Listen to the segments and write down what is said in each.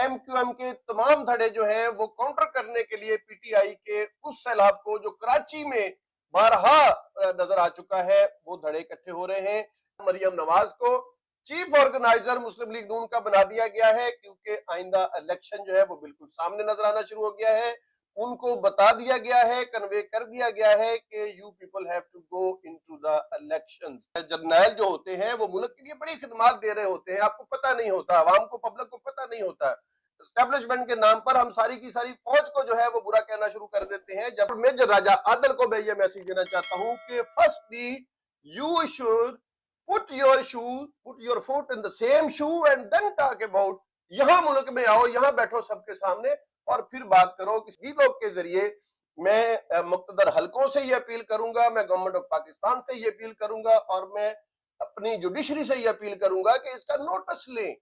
MQM के तमाम धड़े जो हैं वो काउंटर करने के लिए पीटीआई के उस सैलाब को जो कराची में बारहा नजर आ चुका है, वो धड़े इकट्ठे हो रहे हैं। मरियम नवाज को चीफ ऑर्गेनाइजर मुस्लिम लीग नून का बना दिया गया है, क्योंकि आइंदा इलेक्शन जो है वो बिल्कुल सामने नजर आना शुरू हो गया है। उनको बता दिया गया है, कन्वे कर दिया गया है कि you people have to go into the elections. जर्नैल जो होते हैं वो मुल्क के लिए बड़ी खिदमत दे रहे होते हैं, आपको पता नहीं होता, आवाम को, पब्लिक को पता नहीं होता। एस्टेब्लिशमेंट के नाम पर हम सारी की सारी फौज को जो है वो बुरा कहना शुरू कर देते हैं। जब मेजर राजा आदल को मैं ये मैसेज देना चाहता हूँ कि firstly you should put your shoe, put your foot in the same shoe and then talk about, यहां मुल्क में आओ, यहां बैठो सबके सामने और फिर बात करो। किसी लोग के जरिए मैं मुक्तदर हलकों से ये अपील करूंगा, मैं गवर्नमेंट ऑफ पाकिस्तान से ये अपील करूंगा और मैं अपनी जुडिशरी से ये अपील करूंगा कि इसका नोटिस लें।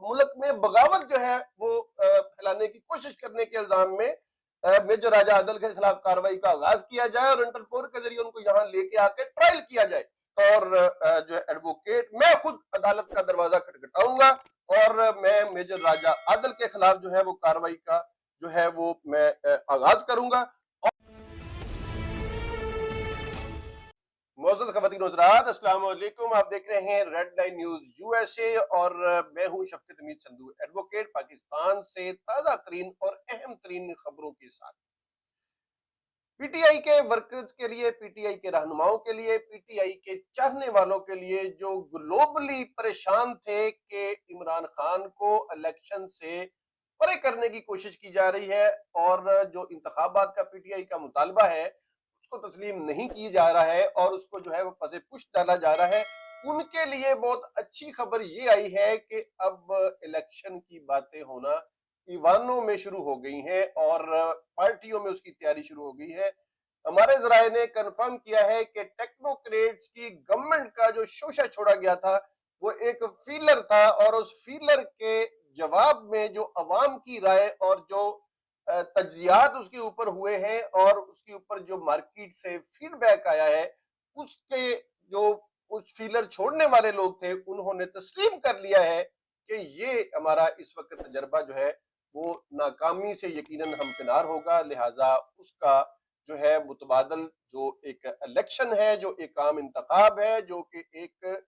मुल्क में बगावत जो है वो फैलाने की कोशिश करने के इल्जाम में मेजर राजा आदल के खिलाफ कार्रवाई का आगाज किया जाए और इंटरपोल के जरिए उनको यहाँ लेके आके ट्रायल किया जाए। और जो एडवोकेट, मैं खुद अदालत का दरवाजा खटखटाऊंगा और मैं मेजर राजा आदल के खिलाफ जो है वो कार्रवाई का जो है वो मैं आगाज करूंगा। मोअज़्ज़ज़ ख़वातीन व हज़रात, अस्सलाम वालेकुम। आप देख रहे हैं रेड लाइन न्यूज यूएसए और मैं हूं शफ़क़त हमीद संधू, एडवोकेट, पाकिस्तान से ताज़ा तरीन और अहम तरीन खबरों के साथ। पीटीआई के वर्कर्स के लिए, पीटीआई के रहनुमाओं के लिए, पीटीआई के चाहने वालों के लिए जो ग्लोबली परेशान थे कि इमरान खान को इलेक्शन से परे करने की कोशिश की जा रही है और जो इंतखाबात का पीटीआई का मुतालबा है उसको तस्लीम नहीं की जा रहा है और उसको जो है वो पसे पुश डाला जा रहा है, उनके लिए बहुत अच्छी खबर ये आई है कि अब इलेक्शन की बातें होना ईवानों में शुरू हो गई हैं और पार्टियों में उसकी तैयारी शुरू हो गई है। हमारे जराये ने कंफर्म किया है कि टेक्नोक्रेट्स की गवर्नमेंट का जो शोशा छोड़ा गया था वो एक फीलर था और उस फीलर के जवाब में जो अवाम की राय और जो तज्जियात उसके ऊपर हुए हैं और उसके ऊपर जो मार्केट से फीडबैक आया है, उसके जो उस फीलर छोड़ने वाले लोग थे उन्होंने तस्लीम कर लिया है कि ये हमारा इस वक्त तजर्बा जो है वो नाकामी से यकीनन हमकिनार होगा। लिहाजा उसका जो है मुतबादल जो एक इलेक्शन है, जो एक आम इंतखाब है, जो कि एक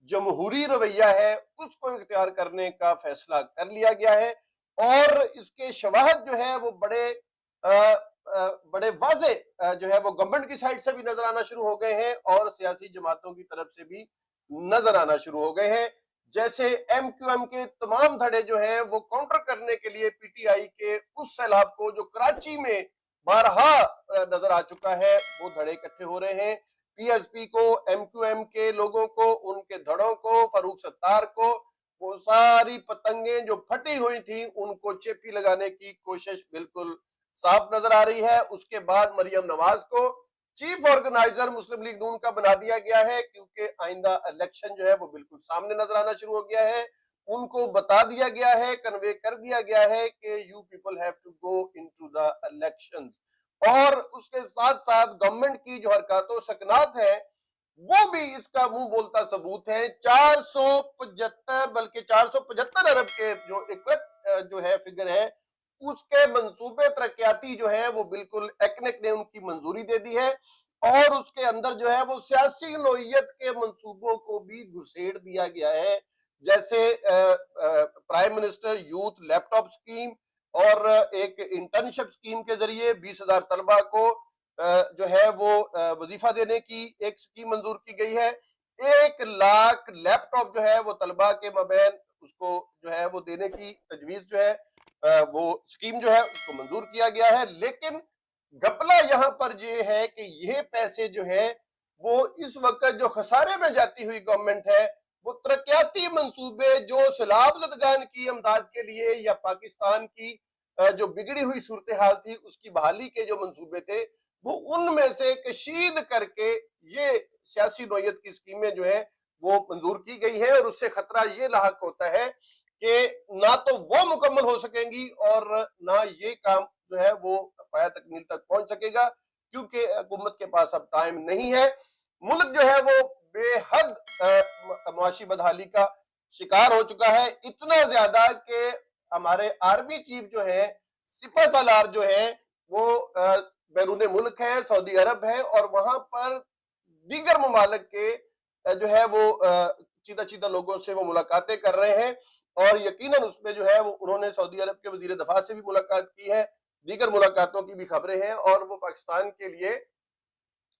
जमहूरी रवैया है, उसको इख्तियार करने का फैसला कर लिया गया है और इसके शवाहद जो है वो बड़े वाजे जो है वो गवर्नमेंट की साइड से भी नजर आना शुरू हो गए हैं और सियासी जमातों की तरफ से भी नजर आना शुरू हो गए हैं। जैसे एमक्यूएम के तमाम धड़े जो हैं वो काउंटर करने के लिए पीटीआई के उस सैलाब को जो कराची में बारहा नजर आ चुका है, वो धड़े इकट्ठे हो रहे हैं। पीएसपी को, एमक्यूएम के लोगों को, उनके धड़ों को, फरूख सत्तार को, वो सारी पतंगें जो फटी हुई थी उनको चेपी लगाने की कोशिश बिल्कुल साफ नजर आ रही है। उसके बाद मरियम नवाज को चीफ ऑर्गेनाइजर मुस्लिम लीग नून का बना दिया गया है, क्योंकि आइंदा इलेक्शन जो है वो बिल्कुल सामने नजर आना शुरू हो गया है। उनको बता दिया गया है, कन्वे कर दिया गया है कि you people have to go into the elections और उसके साथ साथ गवर्नमेंट की जो हरकतों सकनात है वो भी इसका मुंह बोलता सबूत है। 475 बल्कि 475 अरब के जो एक जो है फिगर है, उसके मंसूबे तरक्याती जो है वो बिल्कुल एक्नेक ने उनकी मंजूरी दे दी है और उसके अंदर जो है वो सियासी नोयत के मंसूबों को भी घुसेड़ दिया गया है। जैसे prime minister youth laptop scheme और एक इंटर्नशिप स्कीम के जरिए 20,000 तलबा को जो है वो वजीफा देने की एक स्कीम मंजूर की गई है। 1 लाख लैपटॉप जो है वो तलबा के मबैन उसको जो है वो देने की तजवीज जो है वो स्कीम जो है उसको मंजूर किया गया है। लेकिन घपला यहाँ पर ये है कि ये पैसे जो है वो इस वक्त जो खसारे में जाती हुई गवर्नमेंट है वो तरक्याती मंसूबे जो सैलाब ज़दगान की इमदाद के लिए या पाकिस्तान की जो बिगड़ी हुई सूरत हाल थी उसकी बहाली के जो मंसूबे थे वो उनमें से कशीद करके ये सियासी नोयत की स्कीमें जो है वो मंजूर की गई है और उससे खतरा ये लाहक होता है कि ना तो वो मुकम्मल हो सकेंगी और ना ये काम जो है वो पाया तकमील तक पहुंच सकेगा, क्योंकि हुकूमत के पास अब टाइम नहीं है। मुल्क जो है वो बेहद मुआशी बदहाली का शिकार हो चुका है, इतना ज्यादा कि हमारे आर्मी चीफ जो है सिपह सालार जो है वो बैरून मुल्क है, सऊदी अरब है, और वहां पर दीगर ममालिक के जो है वो सीधा सीधा लोगों से वो मुलाकातें कर रहे हैं। और यकीनन उसमें जो है वो उन्होंने सऊदी अरब के वजीर दफा से भी मुलाकात की है, दीगर मुलाकातों की भी खबरें हैं, और वो पाकिस्तान के लिए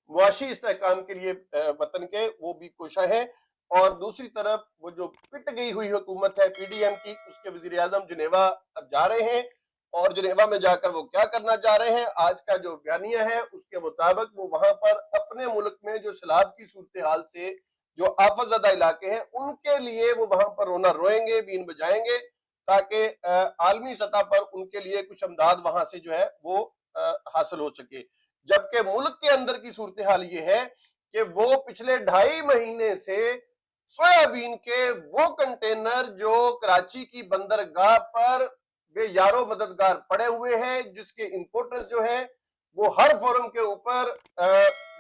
मुआशी इस्तेहकाम के लिए वतन के वो भी कोशा है। और दूसरी तरफ वो जो पिट गई हुई हुकूमत है पीडीएम की, उसके वजीर आजम जिनेवा अब जा रहे हैं, और जिनेवा में जाकर वो क्या करना चाह रहे हैं, आज का जो बयानिया है उसके मुताबिक वो वहां पर अपने मुल्क में जो सैलाब की सूरत हाल से जो आफतजदा इलाके हैं उनके लिए वो वहां पर रोना रोएंगे, बीन बजाएंगे, ताकि आलमी सतह पर उनके लिए कुछ अमदाद वहां से जो है वो हासिल हो सके। जबकि मुल्क के अंदर की सूरत हाल ये है कि वो पिछले 2.5 महीने से सोयाबीन के वो कंटेनर जो कराची की बंदरगाह पर बेयारो मददगार पड़े हुए हैं, जिसके इंपोर्टर्स जो हैं वो हर फोरम के ऊपर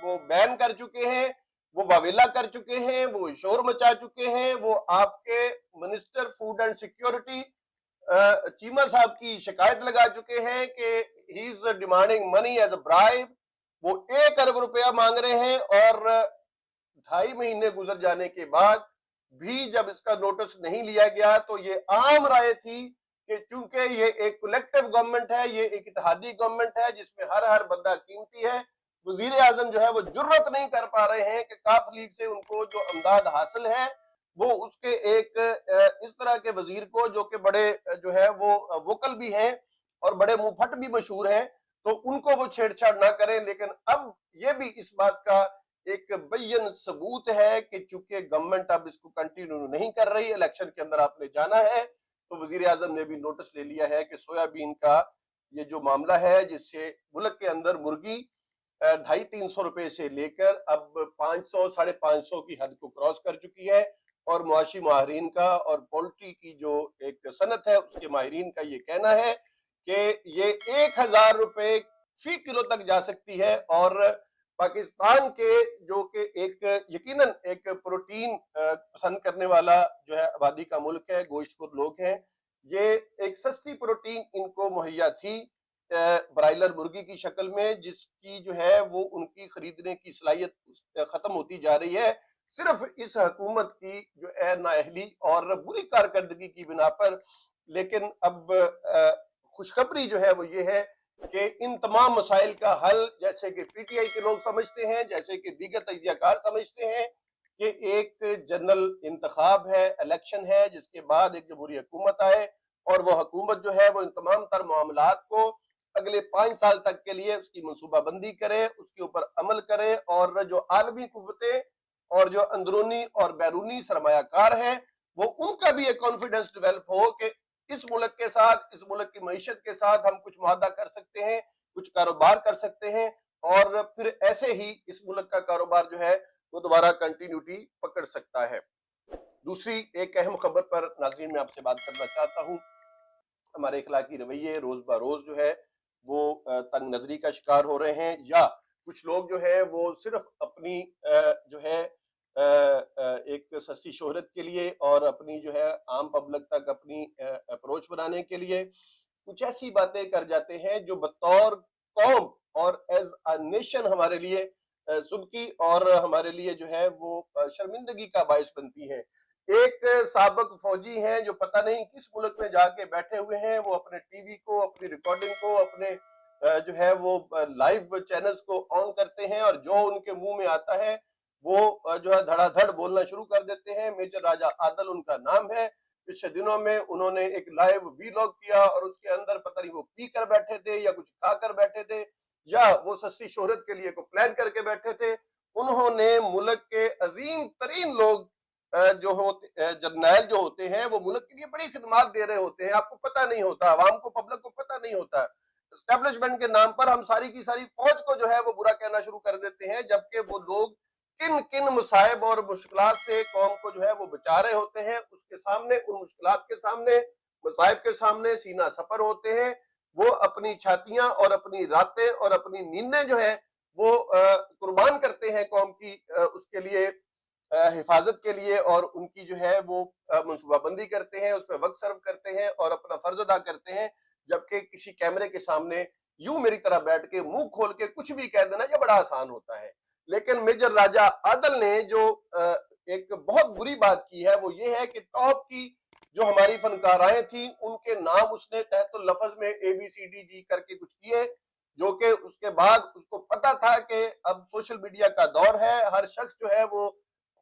वो बैन कर चुके हैं, वो वावेला कर चुके हैं, वो शोर मचा चुके हैं, वो आपके minister food and security Cheema साहब की शिकायत लगा चुके हैं कि he is demanding money as a bribe. वो 1 अरब रुपया मांग रहे हैं, और 2.5 महीने गुजर जाने के बाद भी जब इसका नोटिस नहीं लिया गया तो ये आम राय थी कि चूंकि ये एक कलेक्टिव गवर्नमेंट है, ये एक इत्तेहादी गवर्नमेंट है जिसमें हर हर बंदा कीमती है, वजीर आजम जो है वो जुर्रत नहीं कर पा रहे हैं कि काफ लीग से उनको जो अमदाद हासिल है वो उसके एक इस तरह के वजीर को जो कि बड़े जो है वो वोकल भी हैं और बड़े मुंहफट भी मशहूर हैं, तो उनको वो छेड़छाड़ ना करें। लेकिन अब ये भी इस बात का एक बयन सबूत है कि चूंकि गवर्नमेंट अब इसको कंटिन्यू नहीं कर रही, इलेक्शन के अंदर आपने जाना है, तो वजीर आजम ने भी नोटिस ले लिया है कि सोयाबीन का ये जो मामला है जिससे मुल्क के अंदर मुर्गी 250-300 रुपए से लेकर अब 500 550 की हद को क्रॉस कर चुकी है, और मुआशी माहरीन का और पोल्ट्री की जो एक सनत है उसके माहरीन का ये कहना है कि ये 1,000 रुपए फी किलो तक जा सकती है। और पाकिस्तान के जो कि एक यकीनन एक प्रोटीन पसंद करने वाला जो है आबादी का मुल्क है, गोश्तखोर लोग हैं, ये एक सस्ती प्रोटीन इनको मुहैया थी ब्रायलर मुर्गी की शक्ल में, जिसकी जो है वो उनकी खरीदने की सलाहियत खत्म होती जा रही है सिर्फ इस हुकूमत की जो है नाअहली और बुरी कारकर्दगी की बिना पर। लेकिन अब खुशखबरी जो है वो ये है कि इन तमाम मसाइल का हल, जैसे कि पीटीआई के लोग समझते हैं, जैसे कि दीगर तजियाकार समझते हैं, कि एक जनरल इंतखाब है, इलेक्शन है, जिसके बाद एक जमहूरी हुकूमत आए, और वो हुकूमत जो है वो इन तमाम तर मामलात को अगले 5 साल तक के लिए उसकी मनसूबाबंदी करे, उसके ऊपर अमल करे, और जो आलमी कुव्वतें और जो अंदरूनी और बैरूनी सरमायाकार हैं वो उनका भी एक कॉन्फिडेंस डेवलप हो कि इस मुल्क के साथ, इस मुल्क की मईशत के साथ हम कुछ मुआहदा कर सकते हैं, कुछ कारोबार कर सकते हैं, और फिर ऐसे ही इस मुल्क का कारोबार जो है वो दोबारा कंटिन्यूटी पकड़ सकता है। दूसरी एक अहम खबर पर नाज़रीन मैं आपसे बात करना चाहता हूँ। हमारे इखलाकी रवैये रोज ब रोज जो है वो तंग नजरी का शिकार हो रहे हैं, या कुछ लोग जो है वो सिर्फ अपनी जो है एक सस्ती शोहरत के लिए और अपनी जो है आम पब्लिक तक अपनी अप्रोच बनाने के लिए कुछ ऐसी बातें कर जाते हैं जो बतौर कौम और एज अ नेशन हमारे लिए सुनकी और हमारे लिए जो है वो शर्मिंदगी का बायस बनती है। एक साबक फौजी हैं जो पता नहीं किस मुल्क में जाके बैठे हुए हैं, वो अपने टीवी को, अपनी रिकॉर्डिंग को, अपने जो है वो लाइव चैनल्स को ऑन करते हैं, और जो उनके मुंह में आता है वो जो है धड़ाधड़ बोलना शुरू कर देते हैं। मेजर राजा आदल उनका नाम है। पिछले दिनों में उन्होंने एक लाइव वीलॉग किया, और उसके अंदर पता नहीं वो पी कर बैठे थे या कुछ खा कर बैठे थे, या वो सस्ती शोहरत के लिए को प्लान करके बैठे थे। उन्होंने मुल्क के अजीम तरीन लोग जो होते जर्नैल जो होते हैं वो मुल्क के लिए बड़ी खिदमत दे रहे होते हैं, आपको पता नहीं होता, आवाम को, पब्लिक को पता नहीं होता। एस्टेब्लिशमेंट के नाम पर हम सारी की सारी फौज को जो है वो बुरा कहना शुरू कर देते हैं, जबकि वो लोग किन किन मुसाइब और मुश्किलात से कौम को जो है वो बचा रहे होते हैं। उसके सामने, उन मुश्किलात के सामने, मुसाइब के सामने सीना सफर होते हैं। वो अपनी छातियां और अपनी रातें और अपनी नींदें जो है वो कुर्बान करते हैं कौम की उसके लिए हिफाजत के लिए और उनकी जो है वो मनसूबाबंदी करते हैं, उस पर वक्त सर्व करते हैं और अपना फर्ज अदा करते हैं, जबकि किसी कैमरे के सामने यूं मेरी तरह बैठ के मुंह खोल के कुछ भी कह देना ये बड़ा आसान होता है। लेकिन मेजर राजा आदल ने जो एक बहुत बुरी बात की है वो ये है कि टॉप की जो हमारी फनकाराएं थी उनके नाम उसने तहत लफज में ABCDG करके कुछ किए, जो कि उसके बाद उसको पता था कि अब सोशल मीडिया का दौर है, हर शख्स जो है वो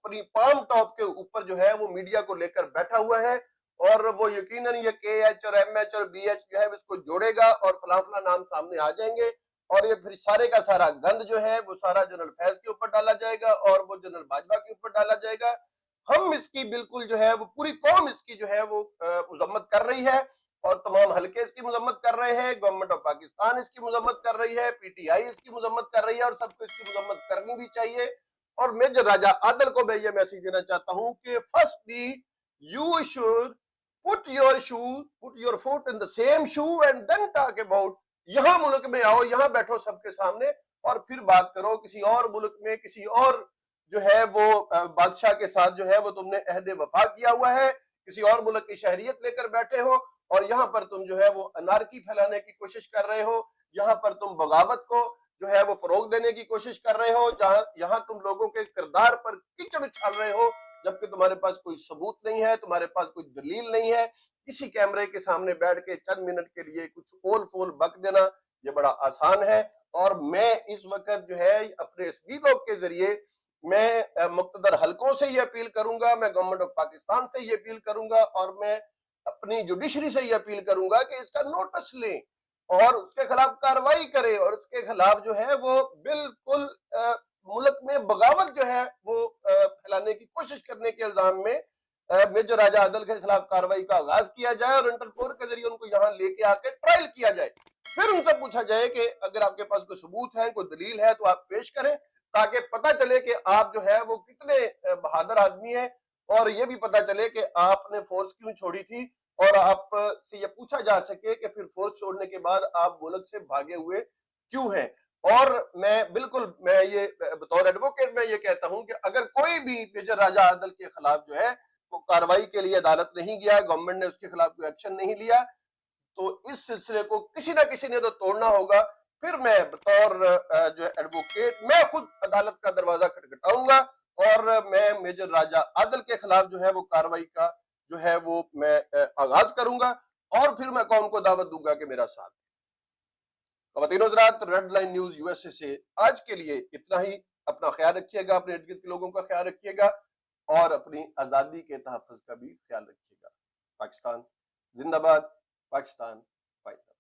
अपनी पाम टॉप के ऊपर जो है वो मीडिया को लेकर बैठा हुआ है और वो यकीनन ये KH और MH और BH जो है इसको जोड़ेगा और फला फला नाम सामने आ जाएंगे और ये फिर सारे का सारा गंद जो है वो सारा जनरल फैज के ऊपर डाला जाएगा और वो जनरल बाजवा के ऊपर डाला जाएगा। हम इसकी बिल्कुल जो है वो पूरी कौम इसकी जो है वो मजम्मत कर रही है और तमाम हल्के इसकी मजम्मत कर रहे हैं, गवर्नमेंट ऑफ पाकिस्तान इसकी मजम्मत कर रही है, PTI इसकी मजम्मत कर रही है और सबको इसकी मजम्मत करनी भी चाहिए। और मेजर राजा आदल को मैं ये मैसेज देना चाहता हूं कि firstly you should put your foot in the same shoe and then talk about, यहां मुल्क में आओ, यहां बैठो सबके सामने और फिर बात करो। किसी और मुल्क में किसी और जो है वो बादशाह के साथ जो है वो तुमने अहद वफा किया हुआ है, किसी और मुल्क की शहरियत लेकर बैठे हो और यहाँ पर तुम जो है वो अनारकी फैलाने की कोशिश कर रहे हो, यहाँ पर तुम बगावत को जो है वो फरोग देने की कोशिश कर रहे हो, जहां यहाँ तुम लोगों के किरदार पर कीचड़ उछाल रहे हो, जबकि तुम्हारे पास कोई सबूत नहीं है, तुम्हारे पास कोई दलील नहीं है। किसी कैमरे के सामने बैठ के चंद मिनट के लिए कुछ ओल फोल बक देना ये बड़ा आसान है। और मैं इस वक्त जो है अपने इस वीलॉग के जरिए मैं मुक्तदर हलकों से ये अपील करूंगा, मैं गवर्नमेंट ऑफ पाकिस्तान से ये अपील करूंगा और मैं अपनी जुडिशरी से ये अपील करूंगा कि इसका नोटिस लें और उसके खिलाफ कार्रवाई करें और उसके खिलाफ जो है वो बिल्कुल मुल्क में बगावत जो है वो फैलाने की कोशिश करने के इल्जाम में मेजर राजा आदल के खिलाफ कार्रवाई का आगाज किया जाए और इंटरपोल के जरिए उनको यहाँ लेके आके ट्रायल किया जाए। फिर उनसे पूछा जाए कि अगर आपके पास कोई सबूत है, कोई दलील है तो आप पेश करें, ताकि पता चले कि आप जो है वो कितने बहादुर आदमी हैं और ये भी पता चले कि आपने फोर्स क्यों छोड़ी थी और आप से ये पूछा जा सके कि फिर फोर्स छोड़ने के बाद आप मुल्क से भागे हुए क्यों हैं। और मैं ये बतौर एडवोकेट मैं ये कहता हूं कि अगर कोई भी मेजर राजा आदल के खिलाफ जो है वो कार्रवाई के लिए अदालत नहीं गया, गवर्नमेंट ने उसके खिलाफ कोई एक्शन नहीं लिया, तो इस सिलसिले को किसी ना किसी ने तो तोड़ना होगा। फिर मैं बतौर जो एडवोकेट मैं खुद अदालत का दरवाजा खटखटाऊंगा और मैं मेजर राजा आदल के खिलाफ जो है वो कार्रवाई का जो है वो मैं आगाज करूंगा और फिर मैं कौम को दावत दूंगा कि मेरा साथ। ख़वातीन हज़रात, रेड लाइन न्यूज USA से आज के लिए इतना ही। अपना ख्याल रखिएगा, अपने इर्द गिर्द के लोगों का ख्याल रखिएगा और अपनी आज़ादी के तहफ़्फ़ुज़ का भी ख्याल रखिएगा। पाकिस्तान जिंदाबाद, पाकिस्तान फाइटर।